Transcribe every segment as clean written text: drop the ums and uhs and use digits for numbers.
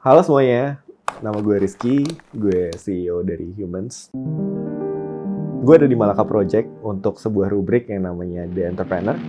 Halo semuanya, nama gue Rizky, gue CEO dari Humans. Gue ada di Malaka Project untuk sebuah rubrik yang namanya The Entrepreneur.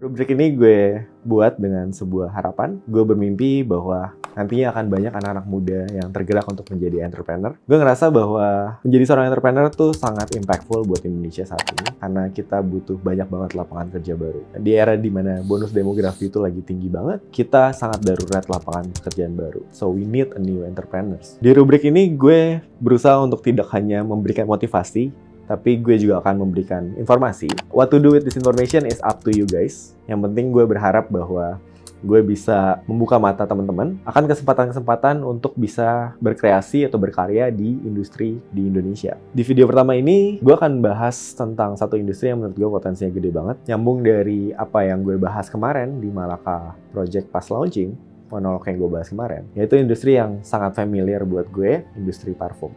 Rubrik ini gue buat dengan sebuah harapan. Gue bermimpi bahwa nantinya akan banyak anak-anak muda yang tergerak untuk menjadi entrepreneur. Gue ngerasa bahwa menjadi seorang entrepreneur tuh sangat impactful buat Indonesia saat ini. Karena kita butuh banyak banget lapangan kerja baru. Di era dimana bonus demografi itu lagi tinggi banget, kita sangat darurat lapangan pekerjaan baru. So we need a new entrepreneurs. Di rubrik ini gue berusaha untuk tidak hanya memberikan motivasi, tapi gue juga akan memberikan informasi. What to do with this information is up to you guys. Yang penting gue berharap bahwa gue bisa membuka mata teman-teman akan kesempatan-kesempatan untuk bisa berkreasi atau berkarya di industri di Indonesia. Di video pertama ini, gue akan bahas tentang satu industri yang menurut gue potensinya gede banget. Nyambung dari apa yang gue bahas kemarin di Malaka Project pas launching, monolog yang gue bahas kemarin, yaitu industri yang sangat familiar buat gue, industri parfum.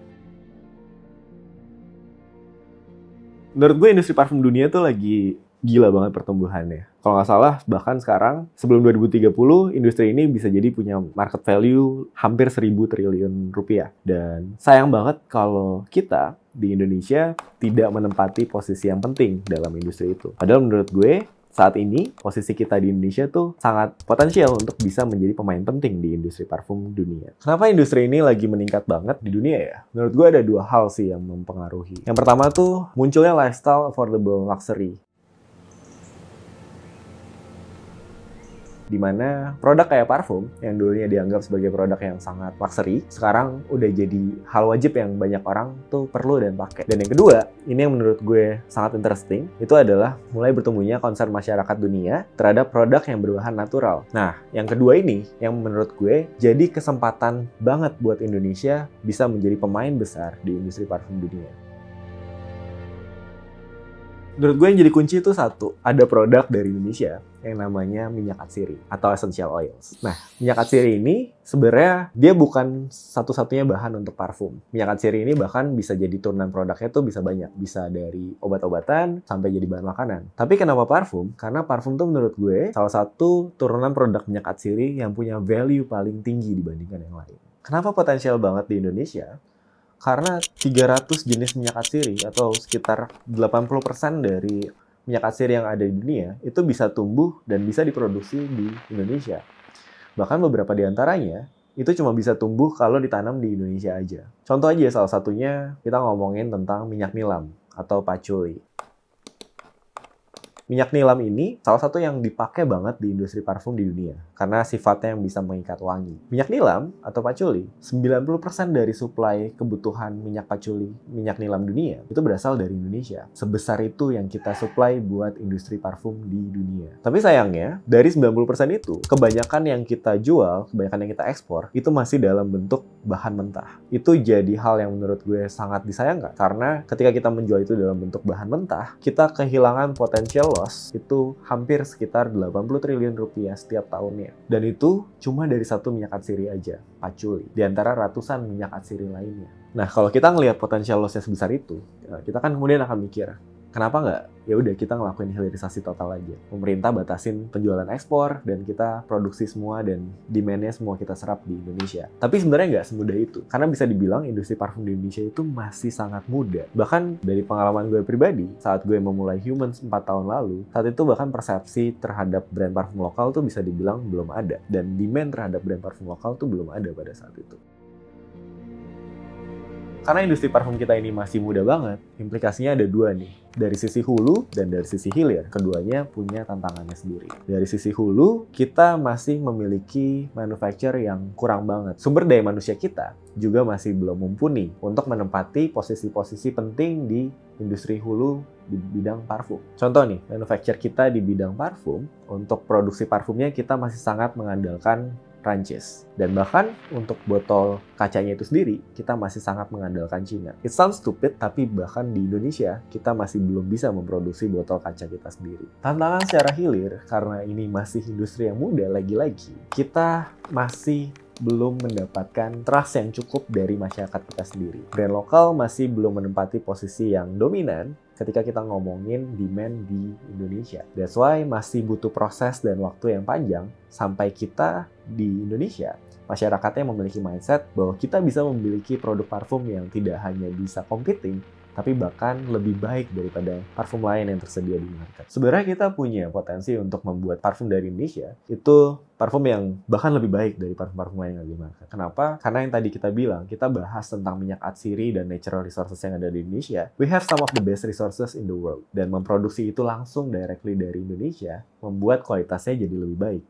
Menurut gue industri parfum dunia tuh lagi gila banget pertumbuhannya. Kalau nggak salah, bahkan sekarang sebelum 2030, industri ini bisa jadi punya market value hampir 1.000 triliun rupiah. Dan sayang banget kalau kita di Indonesia tidak menempati posisi yang penting dalam industri itu. Padahal menurut gue, saat ini, posisi kita di Indonesia tuh sangat potensial untuk bisa menjadi pemain penting di industri parfum dunia. Kenapa industri ini lagi meningkat banget di dunia ya? Menurut gue ada dua hal sih yang mempengaruhi. Yang pertama tuh munculnya lifestyle affordable luxury. Di mana produk kayak parfum yang dulunya dianggap sebagai produk yang sangat luxury, sekarang udah jadi hal wajib yang banyak orang tuh perlu dan pakai. Dan yang kedua, ini yang menurut gue sangat interesting, itu adalah mulai bertumbuhnya concern masyarakat dunia terhadap produk yang berbahan natural. Nah, yang kedua ini yang menurut gue jadi kesempatan banget buat Indonesia bisa menjadi pemain besar di industri parfum dunia. Menurut gue yang jadi kunci itu satu, ada produk dari Indonesia yang namanya minyak atsiri atau essential oils. Nah, minyak atsiri ini sebenarnya dia bukan satu-satunya bahan untuk parfum. Minyak atsiri ini bahkan bisa jadi turunan produknya tuh bisa banyak. Bisa dari obat-obatan sampai jadi bahan makanan. Tapi kenapa parfum? Karena parfum tuh menurut gue salah satu turunan produk minyak atsiri yang punya value paling tinggi dibandingkan yang lain. Kenapa potensial banget di Indonesia? Karena 300 jenis minyak atsiri atau sekitar 80% dari minyak atsiri yang ada di dunia itu bisa tumbuh dan bisa diproduksi di Indonesia. Bahkan beberapa di antaranya itu cuma bisa tumbuh kalau ditanam di Indonesia aja. Contoh aja salah satunya kita ngomongin tentang minyak nilam atau patchouli. Minyak nilam ini salah satu yang dipakai banget di industri parfum di dunia karena sifatnya yang bisa mengikat wangi. Minyak nilam atau patchouli, 90% dari suplai kebutuhan minyak patchouli, minyak nilam dunia itu berasal dari Indonesia. Sebesar itu yang kita suplai buat industri parfum di dunia. Tapi sayangnya, dari 90% itu, kebanyakan yang kita jual, kebanyakan yang kita ekspor, itu masih dalam bentuk bahan mentah. Itu jadi hal yang menurut gue sangat disayangkan karena ketika kita menjual itu dalam bentuk bahan mentah, kita kehilangan potensial loss itu hampir sekitar 80 triliun rupiah setiap tahunnya. Dan itu cuma dari satu minyak atsiri aja, patchouli, di antara ratusan minyak atsiri lainnya. Nah, kalau kita ngelihat potensial loss-nya sebesar itu, kita kan kemudian akan mikir, kenapa nggak ya udah kita ngelakuin hilirisasi total aja. Pemerintah batasin penjualan ekspor dan kita produksi semua dan demand-nya semua kita serap di Indonesia. Tapi sebenarnya nggak semudah itu. Karena bisa dibilang industri parfum di Indonesia itu masih sangat muda. Bahkan dari pengalaman gue pribadi, saat gue memulai Humans 4 tahun lalu, saat itu bahkan persepsi terhadap brand parfum lokal tuh bisa dibilang belum ada. Dan demand terhadap brand parfum lokal tuh belum ada pada saat itu. Karena industri parfum kita ini masih muda banget, implikasinya ada dua nih. Dari sisi hulu dan dari sisi hilir. Keduanya punya tantangannya sendiri. Dari sisi hulu, kita masih memiliki manufacturer yang kurang banget. Sumber daya manusia kita juga masih belum mumpuni untuk menempati posisi-posisi penting di industri hulu di bidang parfum. Contoh nih, manufacturer kita di bidang parfum, untuk produksi parfumnya kita masih sangat mengandalkan Prancis. Dan bahkan untuk botol kacanya itu sendiri, kita masih sangat mengandalkan Cina. It sounds stupid, tapi bahkan di Indonesia, kita masih belum bisa memproduksi botol kaca kita sendiri. Tantangan secara hilir, karena ini masih industri yang muda, lagi-lagi, kita masih belum mendapatkan trust yang cukup dari masyarakat kita sendiri. Brand lokal masih belum menempati posisi yang dominan ketika kita ngomongin demand di Indonesia. That's why masih butuh proses dan waktu yang panjang sampai kita di Indonesia, masyarakatnya memiliki mindset bahwa kita bisa memiliki produk parfum yang tidak hanya bisa competing, tapi bahkan lebih baik daripada parfum lain yang tersedia di market. Sebenarnya kita punya potensi untuk membuat parfum dari Indonesia, itu parfum yang bahkan lebih baik dari parfum-parfum lain yang ada di market. Kenapa? Karena yang tadi kita bilang, kita bahas tentang minyak atsiri dan natural resources yang ada di Indonesia. We have some of the best resources in the world. Dan memproduksi itu langsung directly dari Indonesia, membuat kualitasnya jadi lebih baik.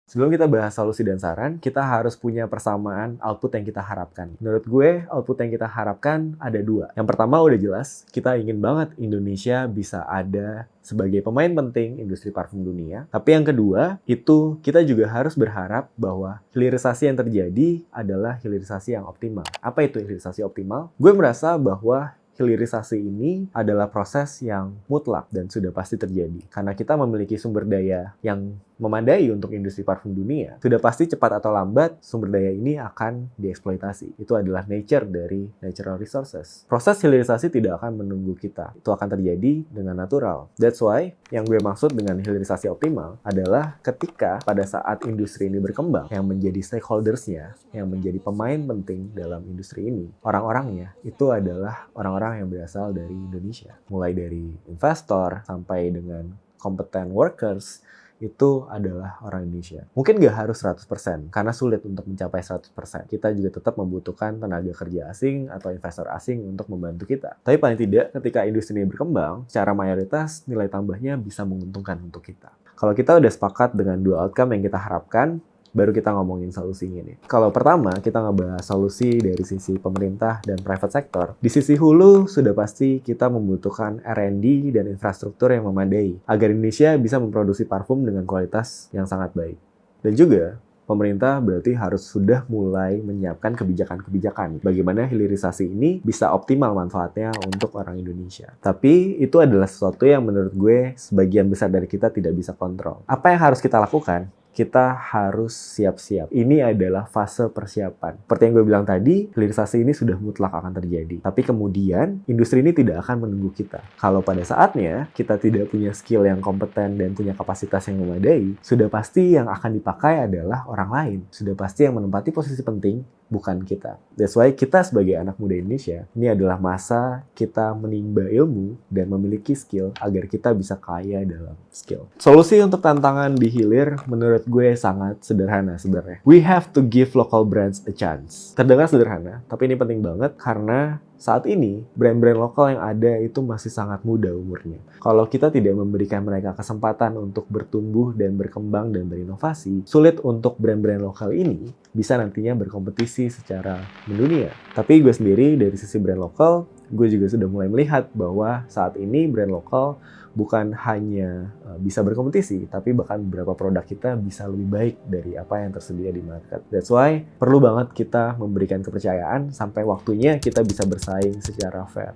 Sebelum kita bahas solusi dan saran, kita harus punya persamaan output yang kita harapkan. Menurut gue, output yang kita harapkan ada dua. Yang pertama udah jelas, kita ingin banget Indonesia bisa ada sebagai pemain penting industri parfum dunia. Tapi yang kedua, itu kita juga harus berharap bahwa hilirisasi yang terjadi adalah hilirisasi yang optimal. Apa itu hilirisasi optimal? Gue merasa bahwa hilirisasi ini adalah proses yang mutlak dan sudah pasti terjadi. Karena kita memiliki sumber daya yang memadai untuk industri parfum dunia, sudah pasti cepat atau lambat sumber daya ini akan dieksploitasi. Itu adalah nature dari natural resources. Proses hilirisasi tidak akan menunggu kita. Itu akan terjadi dengan natural. That's why yang gue maksud dengan hilirisasi optimal adalah ketika pada saat industri ini berkembang, yang menjadi stakeholders-nya, yang menjadi pemain penting dalam industri ini, orang-orangnya itu adalah orang-orang yang berasal dari Indonesia. Mulai dari investor sampai dengan kompeten workers, itu adalah orang Indonesia. Mungkin nggak harus 100%, karena sulit untuk mencapai 100%. Kita juga tetap membutuhkan tenaga kerja asing atau investor asing untuk membantu kita. Tapi paling tidak, ketika industri ini berkembang, secara mayoritas nilai tambahnya bisa menguntungkan untuk kita. Kalau kita udah sepakat dengan dua outcome yang kita harapkan, baru kita ngomongin solusinya nih. Kalau pertama, kita ngebahas solusi dari sisi pemerintah dan private sector. Di sisi hulu, sudah pasti kita membutuhkan R&D dan infrastruktur yang memadai, agar Indonesia bisa memproduksi parfum dengan kualitas yang sangat baik. Dan juga, pemerintah berarti harus sudah mulai menyiapkan kebijakan-kebijakan bagaimana hilirisasi ini bisa optimal manfaatnya untuk orang Indonesia. Tapi itu adalah sesuatu yang menurut gue sebagian besar dari kita tidak bisa kontrol. Apa yang harus kita lakukan? Kita harus siap-siap. Ini adalah fase persiapan. Seperti yang gue bilang tadi, hilirisasi ini sudah mutlak akan terjadi. Tapi kemudian, industri ini tidak akan menunggu kita. Kalau pada saatnya, kita tidak punya skill yang kompeten dan punya kapasitas yang memadai, sudah pasti yang akan dipakai adalah orang lain. Sudah pasti yang menempati posisi penting, bukan kita. That's why kita sebagai anak muda Indonesia, ini adalah masa kita menimba ilmu dan memiliki skill agar kita bisa kaya dalam skill. Solusi untuk tantangan di hilir menurut gue sangat sederhana sebenarnya. We have to give local brands a chance. Terdengar sederhana, tapi ini penting banget karena saat ini, brand-brand lokal yang ada itu masih sangat muda umurnya. Kalau kita tidak memberikan mereka kesempatan untuk bertumbuh dan berkembang dan berinovasi, sulit untuk brand-brand lokal ini bisa nantinya berkompetisi secara mendunia. Tapi gue sendiri dari sisi brand lokal, gue juga sudah mulai melihat bahwa saat ini brand lokal bukan hanya bisa berkompetisi, tapi bahkan beberapa produk kita bisa lebih baik dari apa yang tersedia di market. That's why perlu banget kita memberikan kepercayaan sampai waktunya kita bisa bersaing secara fair.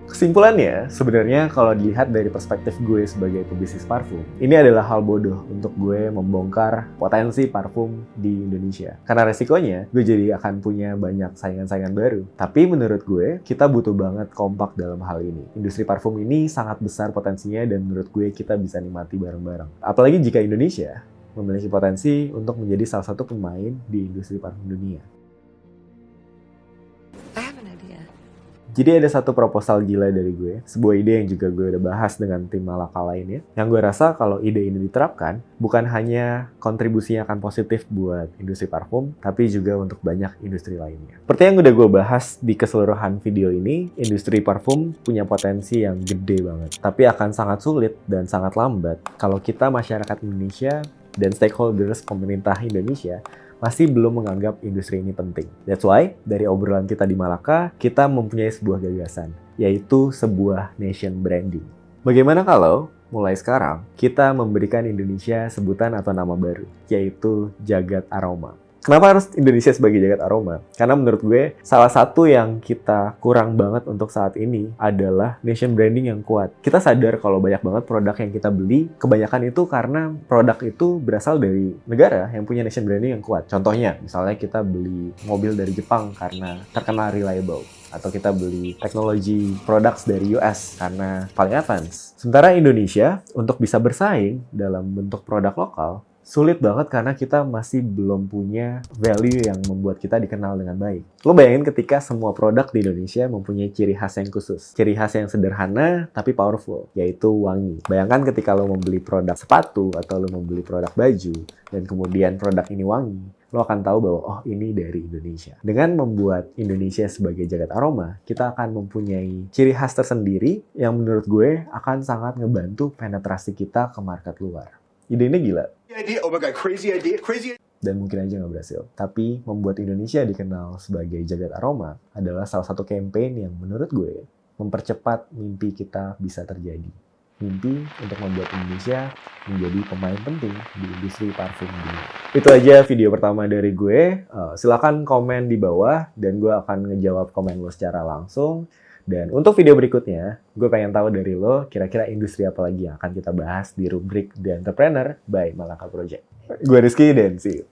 Kesimpulannya, sebenarnya kalau dilihat dari perspektif gue sebagai pebisnis parfum, ini adalah hal bodoh untuk gue membongkar potensi parfum di Indonesia. Karena resikonya, gue jadi akan punya banyak saingan-saingan baru. Tapi menurut gue, kita butuh banget kompak dalam hal ini. Industri parfum ini sangat besar potensinya dan menurut gue kita bisa nikmati bareng-bareng. Apalagi jika Indonesia memiliki potensi untuk menjadi salah satu pemain di industri parfum dunia. Jadi ada satu proposal gila dari gue, sebuah ide yang juga gue udah bahas dengan tim Malaka lainnya, yang gue rasa kalau ide ini diterapkan, bukan hanya kontribusinya akan positif buat industri parfum, tapi juga untuk banyak industri lainnya. Seperti yang udah gue bahas di keseluruhan video ini, industri parfum punya potensi yang gede banget, tapi akan sangat sulit dan sangat lambat kalau kita masyarakat Indonesia dan stakeholders pemerintah Indonesia masih belum menganggap industri ini penting. That's why, dari obrolan kita di Malaka, kita mempunyai sebuah gagasan, yaitu sebuah nation branding. Bagaimana kalau, mulai sekarang, kita memberikan Indonesia sebutan atau nama baru, yaitu Jagat Aroma. Kenapa harus Indonesia sebagai jagat aroma? Karena menurut gue, salah satu yang kita kurang banget untuk saat ini adalah nation branding yang kuat. Kita sadar kalau banyak banget produk yang kita beli, kebanyakan itu karena produk itu berasal dari negara yang punya nation branding yang kuat. Contohnya, misalnya kita beli mobil dari Jepang karena terkenal reliable. Atau kita beli teknologi products dari US karena paling advance. Sementara Indonesia, untuk bisa bersaing dalam bentuk produk lokal, sulit banget karena kita masih belum punya value yang membuat kita dikenal dengan baik. Lo bayangin ketika semua produk di Indonesia mempunyai ciri khas yang khusus. Ciri khas yang sederhana tapi powerful, yaitu wangi. Bayangkan ketika lo membeli produk sepatu atau lo membeli produk baju, dan kemudian produk ini wangi, lo akan tahu bahwa oh ini dari Indonesia. Dengan membuat Indonesia sebagai jagat aroma, kita akan mempunyai ciri khas tersendiri yang menurut gue akan sangat ngebantu penetrasi kita ke market luar. Ide ini gila. Oh my God, crazy idea. Dan mungkin aja nggak berhasil. Tapi membuat Indonesia dikenal sebagai jagat aroma adalah salah satu campaign yang menurut gue mempercepat mimpi kita bisa terjadi. Mimpi untuk membuat Indonesia menjadi pemain penting di industri parfum dunia. Itu aja video pertama dari gue. Silakan komen di bawah dan gue akan ngejawab komen lo secara langsung. Dan untuk video berikutnya, gue pengen tahu dari lo kira-kira industri apa lagi yang akan kita bahas di rubrik The Entrepreneur by Malaka Project. Gue Rizky dan see you.